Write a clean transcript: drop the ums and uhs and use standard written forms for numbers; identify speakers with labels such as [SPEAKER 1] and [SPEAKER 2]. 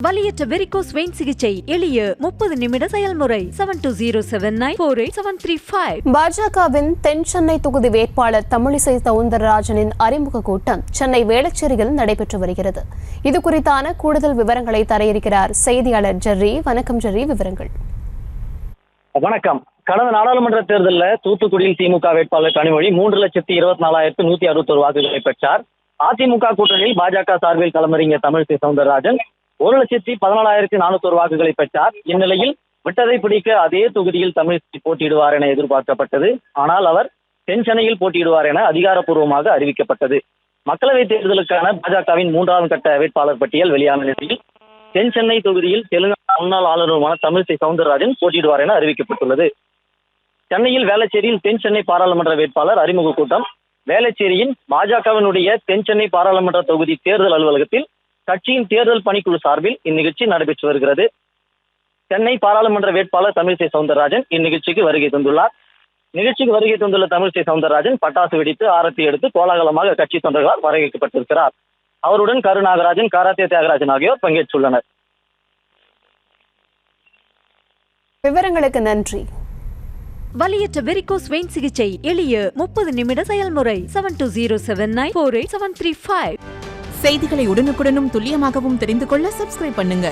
[SPEAKER 1] வலியற்ற varicose vein சிகிச்சை எளிய 30 நிமிட செயல்முறை 7207948735.
[SPEAKER 2] பாஜகவின் தென் சென்னை தொகுதி வேட்பாளர் தமிழிசை சவுந்தரராஜனின் அறிமுக கூட்டம் சென்னை வேளச்சேரியில் நடைபெற்று வருகிறது. இது குறித்தான கூடுதல் விவரங்களை தர இருக்கிறார் செய்தியாளர் ஜெர்ரி. வணக்கம் ஜெர்ரி, விவரங்கள்.
[SPEAKER 3] வணக்கம். கடந்த நாடாளுமன்ற தேர்தலில் தூத்துக்குடியில் திமுக வேட்பாளர் கனிமொழி 3,24,161 வாக்குகளை பெற்றார். அதிமுக கூட்டணியில் பாஜக சார்பில் களமிறங்கிய தமிழிசை சவுந்தரராஜன் 1,14,401 வாக்குகளை பெற்றார். இந்நிலையில் விட்டதை பிடிக்க அதே தொகுதியில் தமிழிசை போட்டியிடுவார் என எதிர்பார்க்கப்பட்டது. ஆனால் அவர் தென் சென்னையில் போட்டியிடுவார் என அதிகாரப்பூர்வமாக அறிவிக்கப்பட்டது. மக்களவைத் தேர்தலுக்கான பாஜகவின் 3ஆம் கட்ட வேட்பாளர் பட்டியல் வெளியான நிலையில் தென் சென்னை தொகுதியில் தெலுங்கானா முன்னாள் ஆளுநருமான தமிழிசை சவுந்தரராஜன் போட்டியிடுவார் என அறிவிக்கப்பட்டுள்ளது. சென்னையில் வேளச்சேரியில் தென் சென்னை பாராளுமன்ற வேட்பாளர் அறிமுக கூட்டம் வேளச்சேரியின் பாஜகவினுடைய தென் சென்னை பாராளுமன்ற தொகுதி தேர்தல் அலுவலகத்தில் கட்சியின் தேர்தல் பணிக்குழு சார்பில் இந்நிகழ்ச்சி நடைபெற்று வருகிறது. சென்னை பாராளுமன்ற வேட்பாளர் தமிழிசை சவுந்தரராஜன் இந்நிகழ்ச்சிக்கு வருகை தந்துள்ளார். நிகழ்ச்சிக்கு வருகை தந்துள்ள தமிழிசை சவுந்தரராஜன் பட்டாசு வெடித்து ஆரத்தி எடுத்து கோலாகலமாக கட்சி தொண்டர்களால் வரவேற்கப்பட்டிருக்கிறார். அவருடன் கருநாகராஜன், காராத்தே தியாகராஜன் ஆகியோர் பங்கேற்றுள்ளனர்.
[SPEAKER 2] விவரங்களுக்கு நன்றி.
[SPEAKER 1] வலியற்ற வெரிகோஸ் வெயின் சிகிச்சை எளிய 30 நிமிட செயல்முறை 7207948735.
[SPEAKER 4] செய்திகளை உடனுக்குடனும் துல்லியமாகவும் தெரிந்து கொள்ள சப்ஸ்கிரைப் பண்ணுங்க.